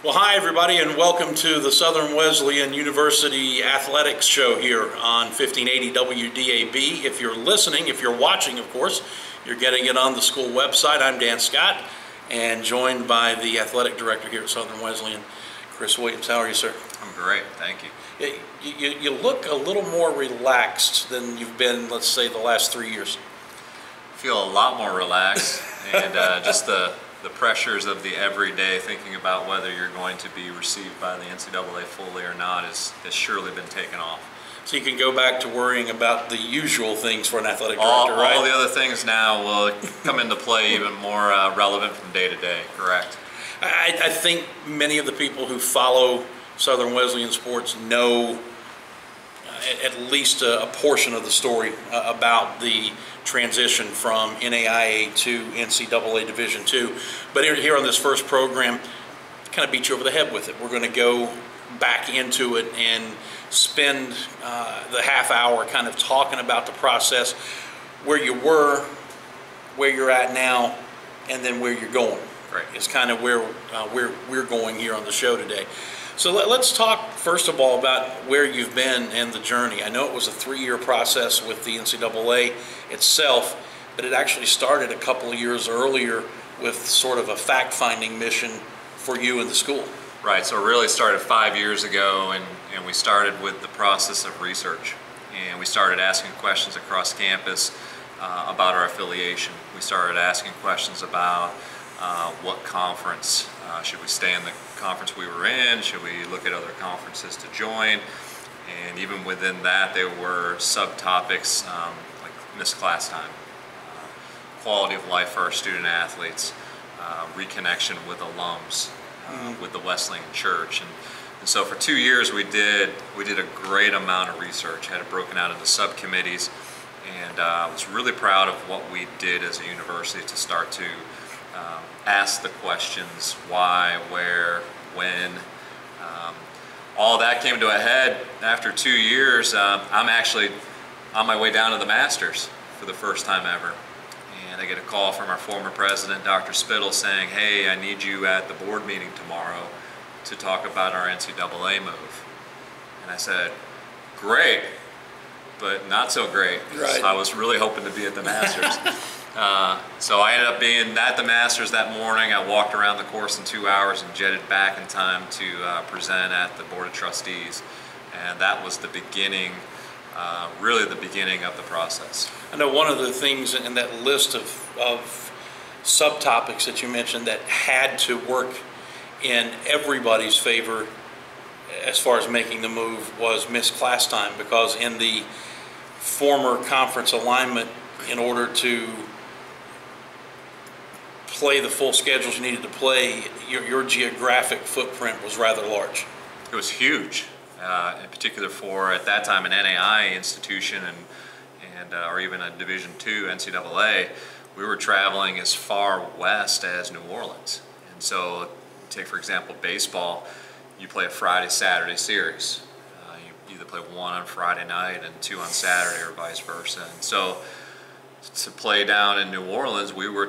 Well, hi everybody, and welcome to the Southern Wesleyan University Athletics Show here on 1580 WDAB. If you're listening, if you're watching, of course, you're getting it on the school website. I'm Dan Scott, and joined by the athletic director here at Southern Wesleyan, Chris Williams. How are you, sir? I'm great, thank you. You look a little more relaxed than you've been, let's say, the last 3 years. I feel a lot more relaxed, and just the pressures of the everyday, thinking about whether you're going to be received by the NCAA fully or not, has surely been taken off. So you can go back to worrying about the usual things for an athletic director, right? All the other things now will come into play even more relevant from day to day, correct? I think many of the people who follow Southern Wesleyan sports know at least a portion of the story about the transition from NAIA to NCAA Division II. But here on this first program, kind of beat you over the head with it. We're going to go back into it and spend the half hour kind of talking about the process, where you were, where you're at now, and then where you're going. Right. It's kind of where we're going here on the show today. So let's talk first of all about where you've been and the journey. I know it was a 3-year process with the NCAA itself, but it actually started a couple of years earlier with sort of a fact-finding mission for you and the school. Right, so it really started 5 years ago, and we started with the process of research. And we started asking questions across campus about our affiliation. We started asking questions about what conference. Should we stay in the conference we were in? Should we look at other conferences to join? And even within that, there were subtopics like missed class time, quality of life for our student athletes, reconnection with alums, with the Wesleyan Church. And so for 2 years we did a great amount of research, had it broken out into subcommittees, and I was really proud of what we did as a university to start to ask the questions: why, where, when. All that came to a head after 2 years. I'm actually on my way down to the Masters for the first time ever. And I get a call from our former president, Dr. Spittle, saying, "Hey, I need you at the board meeting tomorrow to talk about our NCAA move." And I said, "Great, but not so great." Right. So I was really hoping to be at the Masters. So I ended up being at the Masters that morning. I walked around the course in 2 hours and jetted back in time to present at the Board of Trustees. And that was the beginning, really the beginning of the process. I know one of the things in that list of subtopics that you mentioned that had to work in everybody's favor as far as making the move was missed class time, because in the former conference alignment, in order to play the full schedules you needed to play, your geographic footprint was rather large. It was huge, in particular for, at that time, an NAIA institution and or even a Division II NCAA. We were traveling as far west as New Orleans. And so, take for example baseball, you play a Friday-Saturday series. You either play one on Friday night and two on Saturday, or vice versa. And so, to play down in New Orleans, we were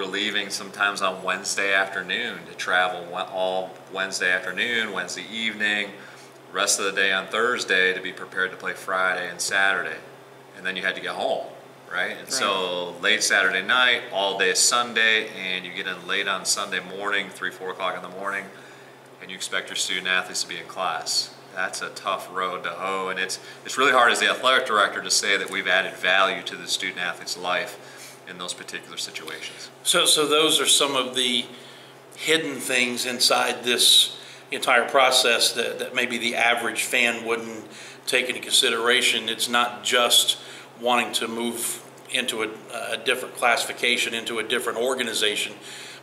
leaving sometimes on Wednesday afternoon to travel all Wednesday afternoon, Wednesday evening, rest of the day on Thursday to be prepared to play Friday and Saturday. And then you had to get home, right? And so late Saturday night, all day Sunday, and you get in late on Sunday morning, 3, 4 o'clock in the morning, and you expect your student athletes to be in class. That's a tough road to hoe, and it's really hard as the athletic director to say that we've added value to the student athlete's life in those particular situations. So those are some of the hidden things inside this entire process that maybe the average fan wouldn't take into consideration. It's not just wanting to move into a different classification, into a different organization,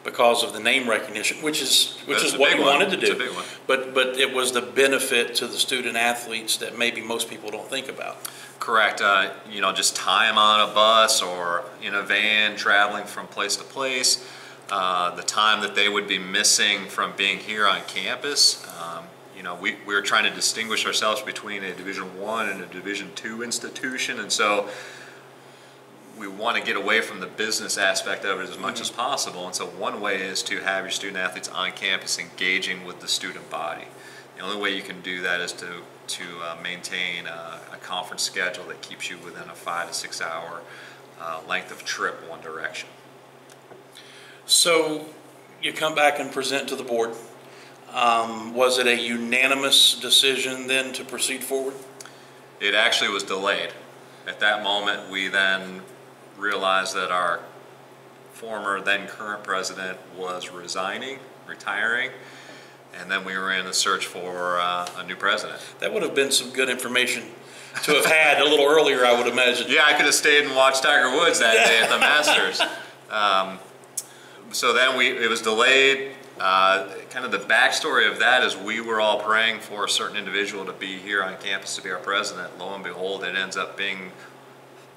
because of the name recognition, which is what you wanted to do. It's a big one. But it was the benefit to the student athletes that maybe most people don't think about. Correct. Just time on a bus or in a van traveling from place to place, the time that they would be missing from being here on campus. We were trying to distinguish ourselves between a Division I and a Division II institution, and so we want to get away from the business aspect of it as much as possible. And so one way is to have your student athletes on campus engaging with the student body. The only way you can do that is to maintain a conference schedule that keeps you within a 5 to 6 hour length of trip one direction. So you come back and present to the board. Was it a unanimous decision then to proceed forward? It actually was delayed. At that moment, we then realized that our former, then current president was retiring, and then we were in a search for a new president. That would have been some good information to have had a little earlier, I would imagine. Yeah, I could have stayed and watched Tiger Woods that day at the Masters. So then it was delayed. Kind of the backstory of that is we were all praying for a certain individual to be here on campus to be our president. Lo and behold, it ends up being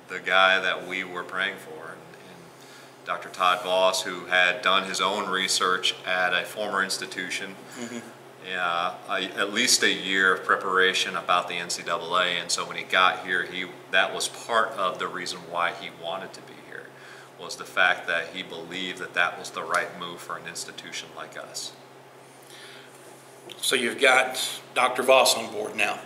the guy that we were praying for. And Dr. Todd Voss, who had done his own research at a former institution, at least a year of preparation about the NCAA. And so when he got here, that was part of the reason why he wanted to be here, was the fact that he believed that that was the right move for an institution like us. So you've got Dr. Voss on board now.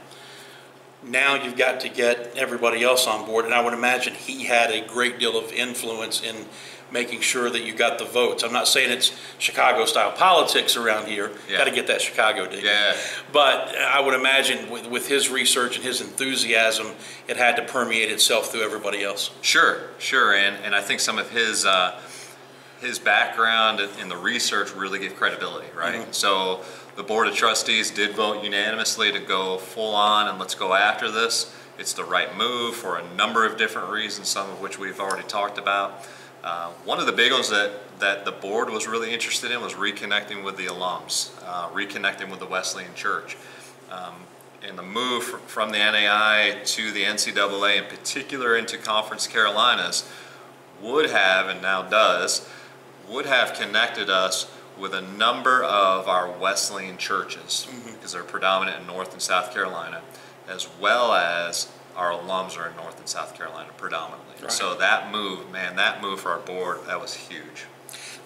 Now you've got to get everybody else on board, and I would imagine he had a great deal of influence in making sure that you got the votes. I'm not saying it's Chicago-style politics around here. Yeah. Got to get that Chicago deal. Yeah. But I would imagine with his research and his enthusiasm, it had to permeate itself through everybody else. Sure. And I think some of his background in the research really gave credibility, right? Mm-hmm. So the Board of Trustees did vote unanimously to go full on and let's go after this. It's the right move for a number of different reasons, some of which we've already talked about. One of the big ones that the board was really interested in was reconnecting with the alums, reconnecting with the Wesleyan Church. And the move from the NAIA to the NCAA, in particular into Conference Carolinas, would have, and now does, would have connected us with a number of our Wesleyan churches, because they're predominant in North and South Carolina, as well as our alums are in North and South Carolina predominantly. Right. So that move for our board, that was huge.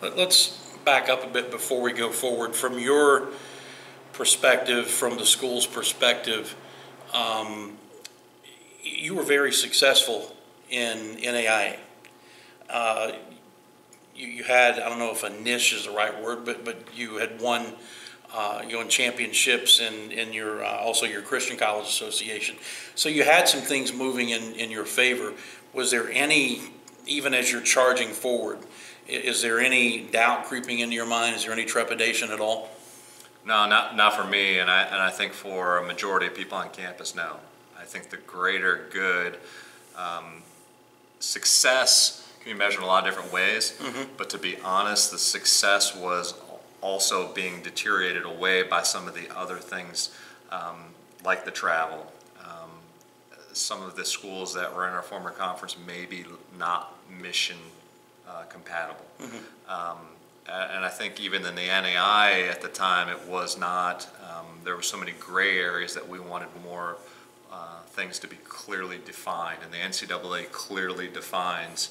Let's back up a bit before we go forward. From your perspective, from the school's perspective, you were very successful in NAIA. You had, I don't know if a niche is the right word, but you had won championships in your also your Christian College Association. So you had some things moving in your favor. Was there any, even as you're charging forward, is there any doubt creeping into your mind? Is there any trepidation at all? No, not for me, and I think for a majority of people on campus, no. I think the greater good, success can be measured in a lot of different ways, but to be honest, the success was also being deteriorated away by some of the other things, like the travel. Some of the schools that were in our former conference maybe not mission compatible. And I think even in the NAIA at the time, it was not, there were so many gray areas that we wanted more things to be clearly defined, and the NCAA clearly defines,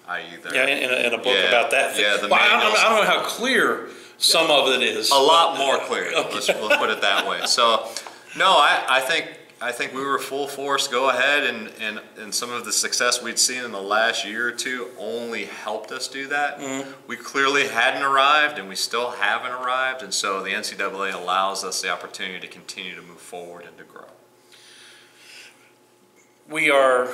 i.e. in a book about that. Yeah, the I don't know how clear some of it is. A lot more clear. Okay. We'll put it that way. So, no, I think we were full force go ahead, and some of the success we'd seen in the last year or two only helped us do that. We clearly hadn't arrived, and we still haven't arrived, and so the NCAA allows us the opportunity to continue to move forward and to grow. We are,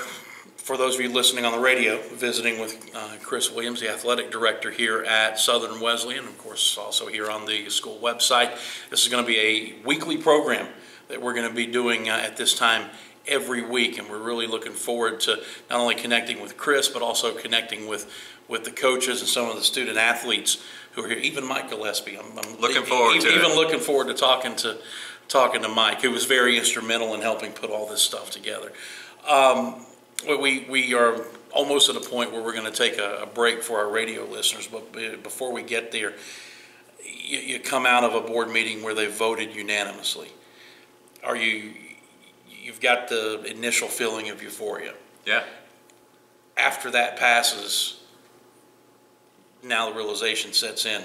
for those of you listening on the radio, visiting with Chris Williams, the athletic director here at Southern Wesleyan, of course also here on the school website. This is going to be a weekly program that we're going to be doing at this time every week, and we're really looking forward to not only connecting with Chris, but also connecting with the coaches and some of the student athletes who are here. Even Mike Gillespie. I'm looking forward to it. Even looking forward to talking to Mike, who was very instrumental in helping put all this stuff together. We are almost at a point where we're going to take a break for our radio listeners, but before we get there, you come out of a board meeting where they voted unanimously. You've got the initial feeling of euphoria. Yeah. after that passes, now the realization sets in.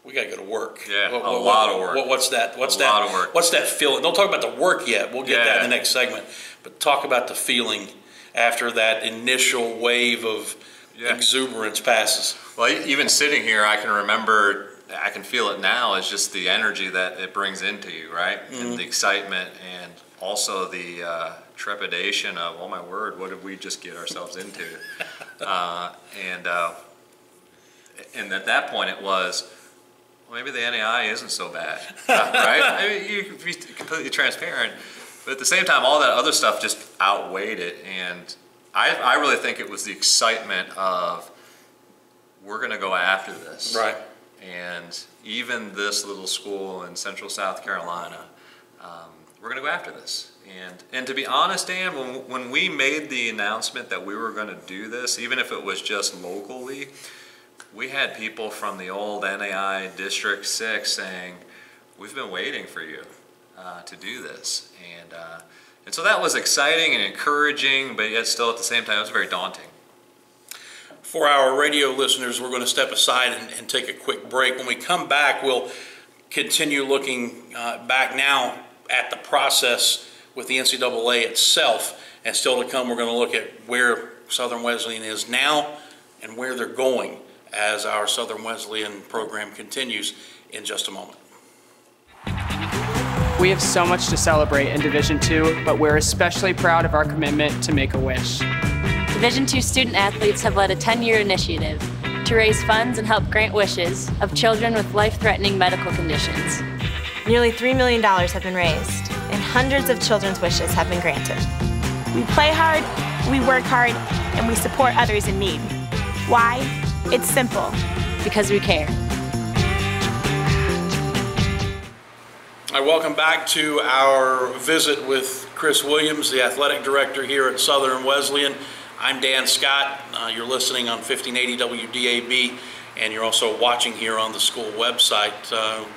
We got to go to work. Yeah, a lot of work. What's that? A lot of work. What's that feeling? Don't talk about the work yet. We'll get that in the next segment. But talk about the feeling after that initial wave of exuberance passes. Well, even sitting here, I can remember, I can feel it now, is just the energy that it brings into you, right? And the excitement, and also the trepidation of, oh my word, what did we just get ourselves into? And at that point it was, well, maybe the NAIA isn't so bad, right? I mean, you can be completely transparent, but at the same time, all that other stuff just outweighed it. And I really think it was the excitement of, we're going to go after this. Right. And even this little school in Central South Carolina, we're going to go after this. And to be honest, Dan, when we made the announcement that we were going to do this, even if it was just locally, we had people from the old NAIA District 6 saying, we've been waiting for you to do this. And so that was exciting and encouraging, but yet still at the same time, it was very daunting. For our radio listeners, we're going to step aside and take a quick break. When we come back, we'll continue looking back now at the process with the NCAA itself. And still to come, we're going to look at where Southern Wesleyan is now and where they're going as our Southern Wesleyan program continues in just a moment. We have so much to celebrate in Division II, but we're especially proud of our commitment to Make-A-Wish. Division II student athletes have led a 10-year initiative to raise funds and help grant wishes of children with life-threatening medical conditions. Nearly $3 million have been raised, and hundreds of children's wishes have been granted. We play hard, we work hard, and we support others in need. Why? It's simple. Because we care. I welcome back to our visit with Chris Williams, the athletic director here at Southern Wesleyan. I'm Dan Scott. You're listening on 1580 WDAB, and you're also watching here on the school website.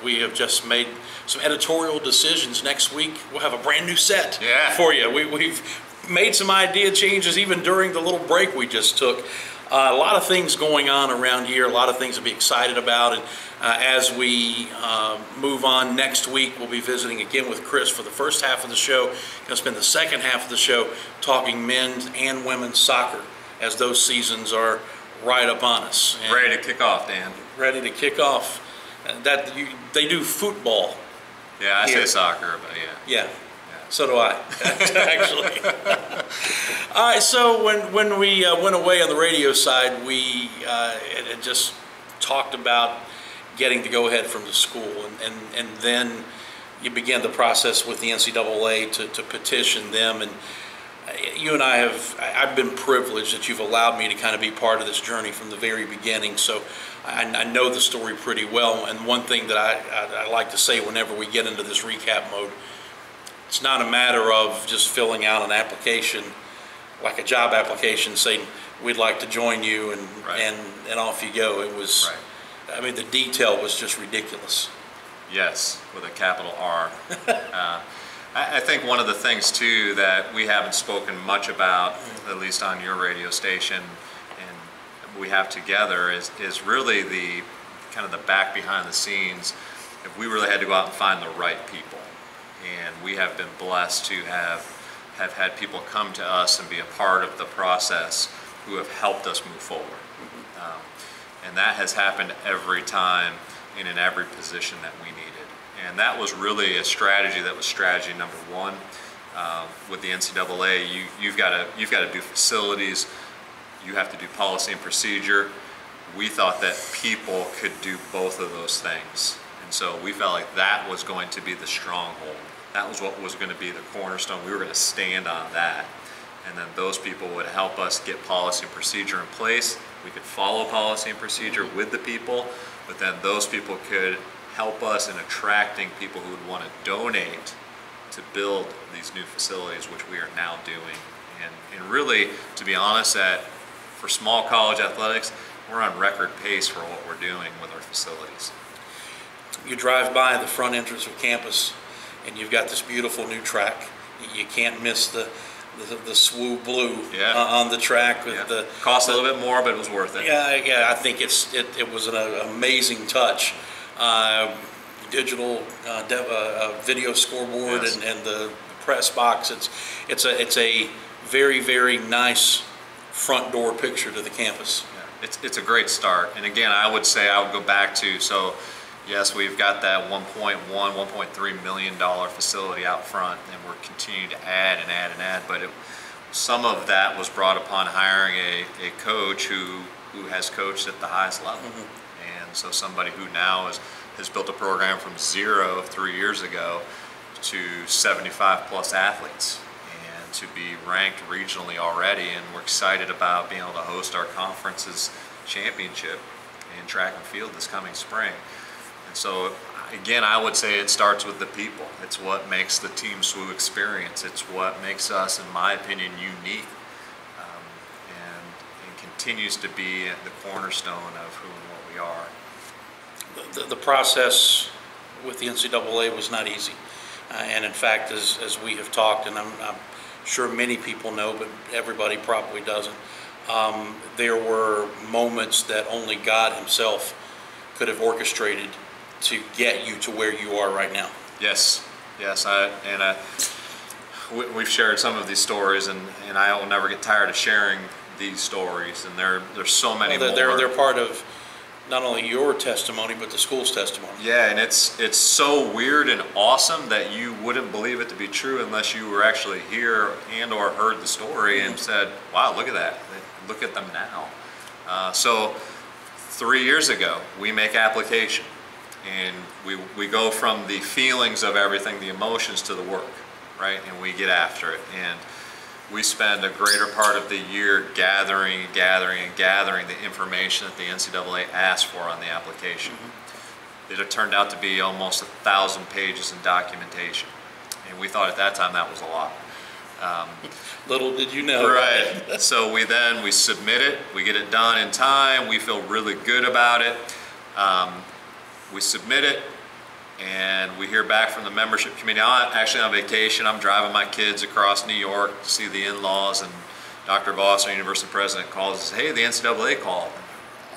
We have just made some editorial decisions. Next week, we'll have a brand new set for you. We've made some idea changes even during the little break we just took. A lot of things going on around here, a lot of things to be excited about. And as we move on next week, we'll be visiting again with Chris for the first half of the show. Going to spend the second half of the show talking men's and women's soccer as those seasons are right upon us. And ready to kick off, Dan. Ready to kick off. They do football. Yeah, I say soccer, but yeah. So do I, actually. All right, so when we went away on the radio side, we had just talked about getting the go-ahead from the school, and then you began the process with the NCAA to petition them. And you and I've been privileged that you've allowed me to kind of be part of this journey from the very beginning. So I know the story pretty well. And one thing that I like to say whenever we get into this recap mode, it's not a matter of just filling out an application, like a job application, saying we'd like to join you, and off you go. It was, I mean, the detail was just ridiculous. Yes, with a capital R. I think one of the things too that we haven't spoken much about, at least on your radio station, and we have together, is really the kind of the back behind the scenes. If we really had to go out and find the right people. And we have been blessed to have had people come to us and be a part of the process who have helped us move forward. And that has happened every time and in every position that we needed. And that was really a strategy. That was strategy number one. With the NCAA, you've got to do facilities. You have to do policy and procedure. We thought that people could do both of those things. And so we felt like that was going to be the stronghold. That was what was going to be the cornerstone. We were going to stand on that. And then those people would help us get policy and procedure in place. We could follow policy and procedure with the people, but then those people could help us in attracting people who would want to donate to build these new facilities, which we are now doing. And really, to be honest, for small college athletics, we're on record pace for what we're doing with our facilities. You drive by the front entrance of campus, and you've got this beautiful new track. You can't miss the the SWU blue Yeah. on the track with the cost a little bit more, but it was worth it. Yeah, I think it was an amazing touch. Digital video scoreboard, Yes. and the press box. It's a very, very nice front door picture to the campus. Yeah. It's a great start. And again, I would say I would go back to, so yes, we've got that $1.3 million facility out front, and we're continuing to add and add and add, but some of that was brought upon hiring a coach who has coached at the highest level. Mm-hmm. And so somebody who now has built a program from 0 3 years ago to 75 plus athletes, and to be ranked regionally already. And we're excited about being able to host our conference's championship in track and field this coming spring. And so again, I would say it starts with the people. It's what makes the Team SWU experience. It's what makes us, in my opinion, unique, and continues to be the cornerstone of who and what we are. The process with the NCAA was not easy. And in fact, as we have talked, and I'm sure many people know, but everybody probably doesn't, there were moments that only God himself could have orchestrated to get you to where you are right now. Yes, we've shared some of these stories, and I will never get tired of sharing these stories, and there's so many more. They're part of not only your testimony, but the school's testimony. Yeah, and it's so weird and awesome that you wouldn't believe it to be true unless you were actually here and or heard the story and said, wow, look at that. Look at them now. So 3 years ago, we make application, and we go from the feelings of everything, the emotions, to the work, right? And we get after it. And we spend a greater part of the year gathering the information that the NCAA asked for on the application. Mm-hmm. It had turned out to be almost 1,000 pages in documentation, and we thought at that time that was a lot. Little did you know. Right. So we submit it, we get it done in time, we feel really good about it. We submit it, and we hear back from the membership committee. I'm actually on vacation. I'm driving my kids across New York to see the in-laws, and Dr. Voss, our university president, calls and says, hey, the NCAA called.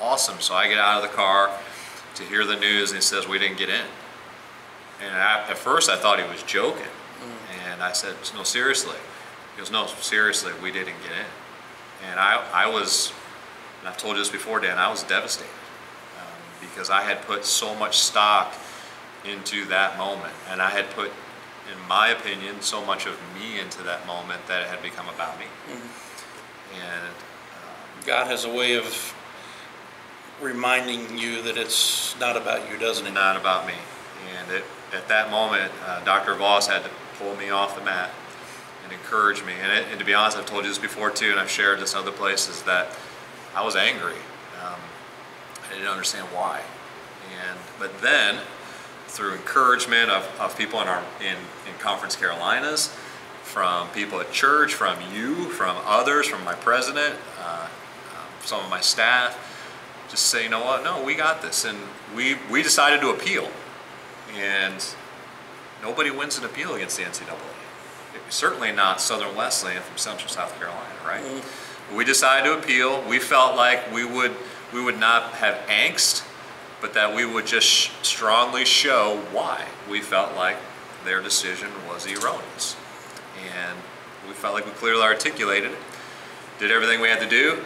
Awesome. So I get out of the car to hear the news, and he says, we didn't get in. And at first I thought he was joking. And I said, no, seriously. He goes, no, seriously, we didn't get in. And I was, and I've told you this before, Dan, I was devastated, because I had put so much stock into that moment, and I had put, in my opinion, so much of me into that moment that it had become about me. Mm-hmm. And God has a way of reminding you that it's not about you, doesn't it? Not about me. And at that moment, Dr. Voss had to pull me off the mat and encourage me. And to be honest, I've told you this before too, and I've shared this in other places, that I was angry. I didn't understand why. But then, through encouragement of people in Conference Carolinas, from people at church, from you, from others, from my president, some of my staff, just say, you know what, no, we got this. And we decided to appeal. And nobody wins an appeal against the NCAA. Certainly not Southern Wesleyan from Central South Carolina, right? Mm-hmm. We decided to appeal. We felt like we would not have angst, but that we would just strongly show why we felt like their decision was erroneous. And we felt like we clearly articulated it, did everything we had to do.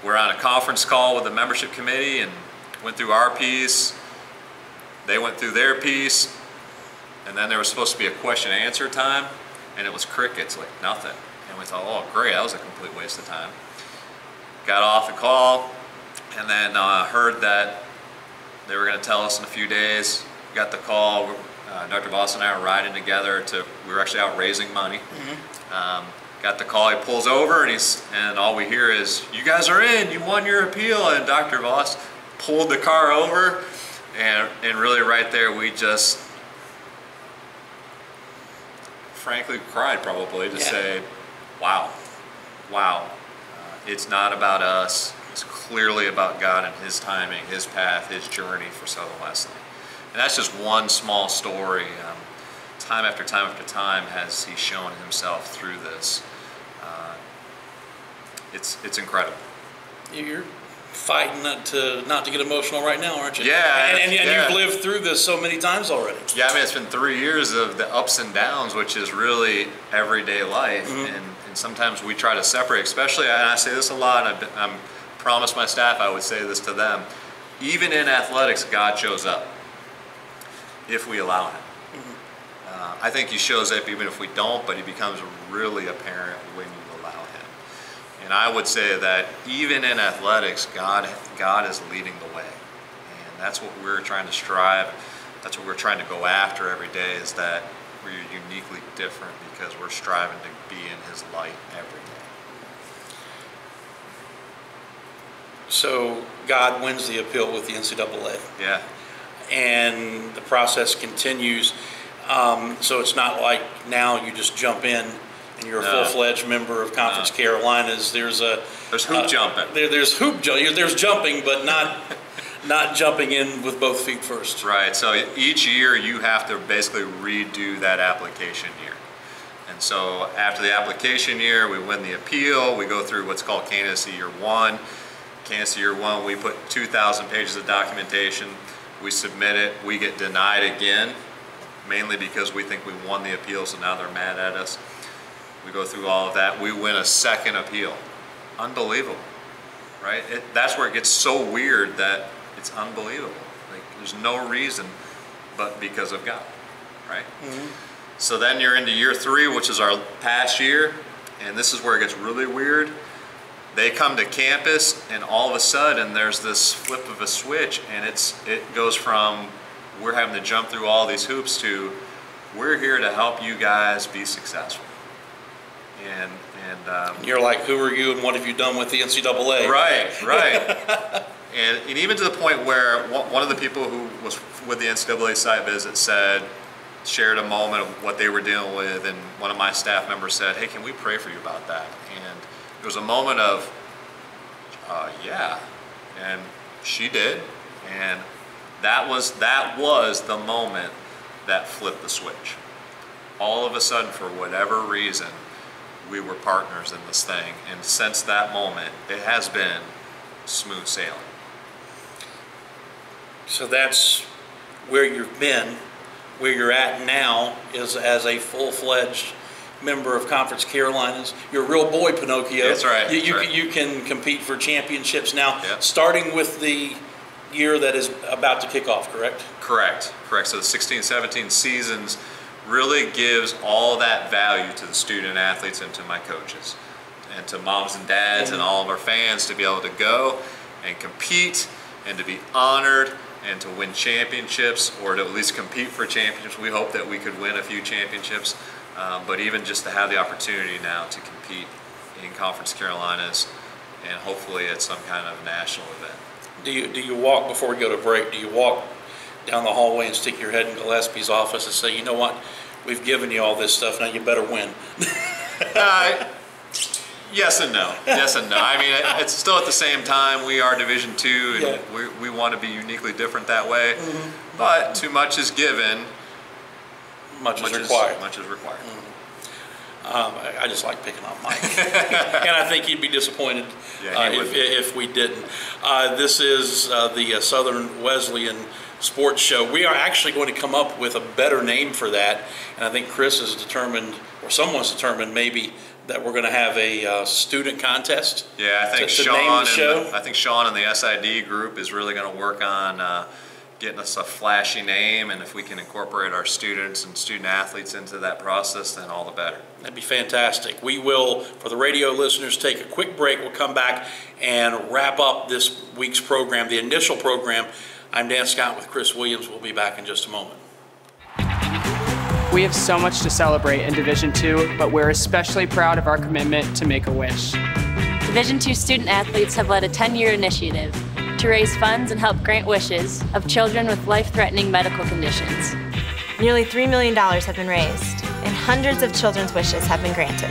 We're on a conference call with the membership committee and went through our piece. They went through their piece, and then there was supposed to be a question and answer time, and it was crickets, like nothing. And we thought, oh great, that was a complete waste of time. Got off the call, and then heard that they were going to tell us in a few days. Got the call. Dr. Voss and I were riding together we were actually out raising money. Mm-hmm. Got the call. He pulls over, and all we hear is, "You guys are in. You won your appeal." And Dr. Voss pulled the car over, and really right there we just, frankly, cried probably to say, "Wow, wow." It's not about us. It's clearly about God and His timing, His path, His journey for Southern Wesleyan. And that's just one small story. time after time after time has he shown himself through this. It's incredible. You're fighting not to get emotional right now, aren't you? Yeah. And you've lived through this so many times already. Yeah, I mean, it's been 3 years of the ups and downs, which is really everyday life. And sometimes we try to separate, especially, and I say this a lot, I promised my staff I would say this to them, even in athletics, God shows up if we allow him. I think he shows up even if we don't, but he becomes really apparent when you allow him. And I would say that even in athletics, God is leading the way. And that's what we're trying to strive, that's what we're trying to go after every day, is that we're uniquely different because we're striving to be in his light every day. So God wins the appeal with the NCAA. Yeah. And the process continues. So it's not like now you just jump in and you're a full-fledged member of Conference Carolinas. There's hoop jumping. There's jumping, but not jumping in with both feet first. Right. So each year you have to basically redo that application year. And so after the application year, we win the appeal. We go through what's called candidacy year 1. Candidacy year 1, we put 2,000 pages of documentation. We submit it. We get denied again, mainly because we think we won the appeal, so now they're mad at us. We go through all of that. We win a second appeal. Unbelievable, right? That's where it gets so weird that it's unbelievable. Like, there's no reason but because of God, right? So then you're into year 3, which is our past year, and this is where it gets really weird. They come to campus, and all of a sudden there's this flip of a switch, and it goes from we're having to jump through all these hoops to we're here to help you guys be successful. And you're like, who are you and what have you done with the NCAA? Right. and even to the point where one of the people who was with the NCAA site visit shared a moment of what they were dealing with, and one of my staff members said, hey, can we pray for you about that? And it was a moment of, yeah, and she did, and that was the moment that flipped the switch. All of a sudden, for whatever reason, we were partners in this thing, and since that moment, it has been smooth sailing. So that's where you've been. Where you're at now is as a full-fledged member of Conference Carolinas. You're a real boy, Pinocchio. That's right. You can compete for championships now, starting with the year that is about to kick off, correct? Correct. So the 16-17 seasons really gives all that value to the student athletes and to my coaches and to moms and dads and all of our fans to be able to go and compete and to be honored and to win championships, or to at least compete for championships. We hope that we could win a few championships, but even just to have the opportunity now to compete in Conference Carolinas and hopefully at some kind of national event. Do you walk, before we go to break, do you walk down the hallway and stick your head in Gillespie's office and say, you know what, we've given you all this stuff, now you better win? Yes and no. I mean, it's still at the same time, we are Division II, and we want to be uniquely different that way. But too much is given, much is required. I just like picking on Mike. And I think he'd be disappointed if we didn't. This is the Southern Wesleyan Sports Show. We are actually going to come up with a better name for that. And I think Chris is determined, or someone's determined maybe, that we're going to have a student contest. Yeah, I think Sean and the SID group is really going to work on getting us a flashy name, and if we can incorporate our students and student athletes into that process, then all the better. That'd be fantastic. We will, for the radio listeners, take a quick break. We'll come back and wrap up this week's program, the initial program. I'm Dan Scott with Chris Williams. We'll be back in just a moment. We have so much to celebrate in Division II, but we're especially proud of our commitment to Make-A-Wish. Division II student athletes have led a 10-year initiative to raise funds and help grant wishes of children with life-threatening medical conditions. Nearly $3 million have been raised, and hundreds of children's wishes have been granted.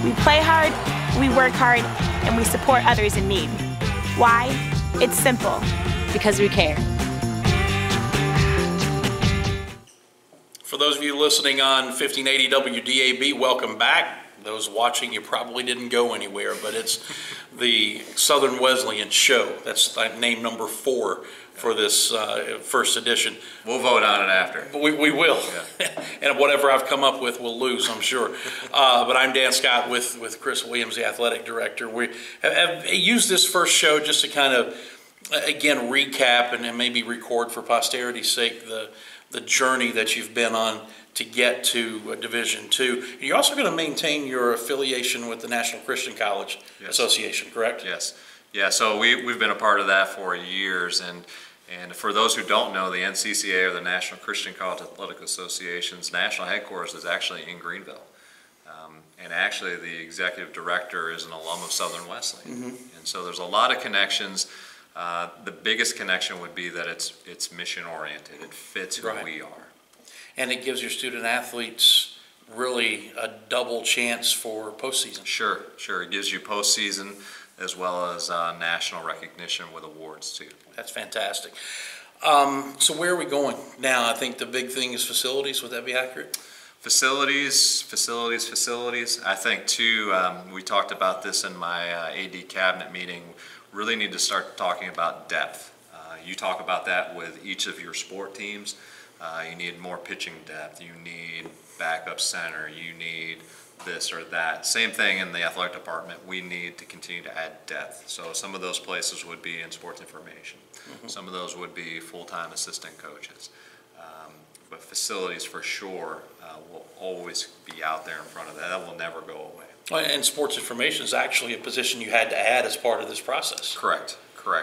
We play hard, we work hard, and we support others in need. Why? It's simple. Because we care. For those of you listening on 1580 WDAB, welcome back. Those watching, you probably didn't go anywhere, but it's the Southern Wesleyan Show. That's name number 4 for this first edition. We'll vote on it after. We will. Yeah. And whatever I've come up with, we'll lose, I'm sure. But I'm Dan Scott with Chris Williams, the athletic director. We have used this first show just to kind of, again, recap and maybe record for posterity's sake the journey that you've been on to get to Division II. You're also going to maintain your affiliation with the National Christian College Association, correct? Yes. Yeah, so we've been a part of that for years, and for those who don't know, the NCCA, or the National Christian College Athletic Association's national headquarters is actually in Greenville. And actually the executive director is an alum of Southern Wesleyan. And so there's a lot of connections. The biggest connection would be that it's mission oriented. It fits who we are. And it gives your student athletes really a double chance for postseason. Sure. It gives you postseason as well as national recognition with awards too. That's fantastic. So where are we going now? I think the big thing is facilities. Would that be accurate? Facilities. I think too, we talked about this in my AD cabinet meeting, really need to start talking about depth. You talk about that with each of your sport teams. You need more pitching depth, you need backup center, you need this or that. Same thing in the athletic department. We need to continue to add depth. So some of those places would be in sports information. Some of those would be full-time assistant coaches. But facilities for sure will always be out there in front of that. That will never go away. Well, and sports information is actually a position you had to add as part of this process. Correct.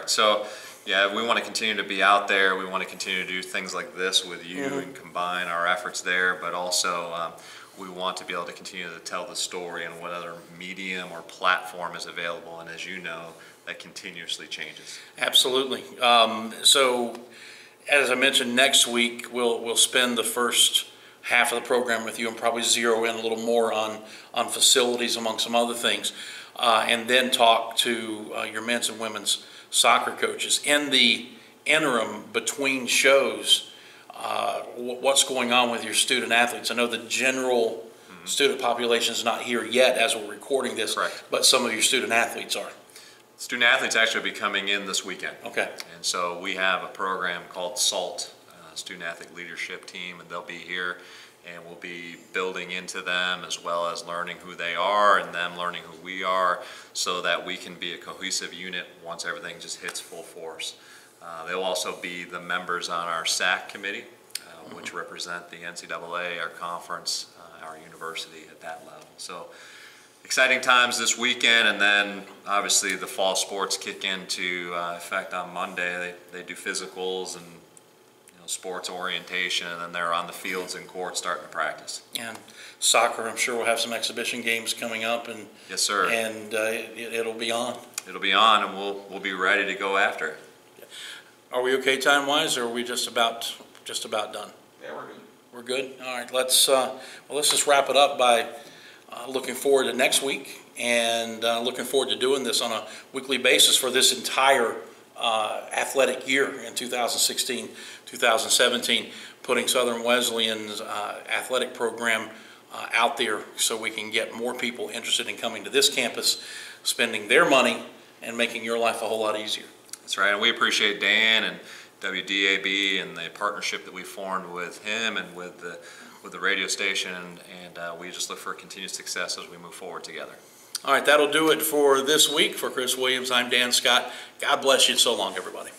So yeah, we want to continue to be out there. We want to continue to do things like this with you and combine our efforts there, but also we want to be able to continue to tell the story and what other medium or platform is available. And as you know, that continuously changes. Absolutely. So as I mentioned, next week we'll spend the first half of the program with you and probably zero in a little more on facilities among some other things, and then talk to your men's and women's soccer coaches. In the interim between shows, what's going on with your student athletes? I know the general student population is not here yet as we're recording this, but some of your student athletes are. Student athletes actually will be coming in this weekend. Okay. And so we have a program called SALT, Student Athlete Leadership Team, and they'll be here, and we'll be building into them as well as learning who they are and them learning who we are, so that we can be a cohesive unit once everything just hits full force. They'll also be the members on our SAC committee, which represent the NCAA, our conference, our university at that level. So exciting times this weekend, and then obviously the fall sports kick into effect on Monday. They do physicals and sports orientation, and then they're on the fields and courts starting to practice. And soccer, I'm sure we'll have some exhibition games coming up, and yes, sir. And it'll be on. It'll be on, and we'll be ready to go after it. Are we okay time-wise, or are we just about done? Yeah, we're good. We're good. All right. Let's just wrap it up by looking forward to next week, and looking forward to doing this on a weekly basis for this entire athletic year in 2016-2017, putting Southern Wesleyan's athletic program out there so we can get more people interested in coming to this campus, spending their money, and making your life a whole lot easier. That's right, and we appreciate Dan and WDAB and the partnership that we formed with him and with the radio station, and we just look for continued success as we move forward together. All right, that'll do it for this week. For Chris Williams, I'm Dan Scott. God bless you, and so long, everybody.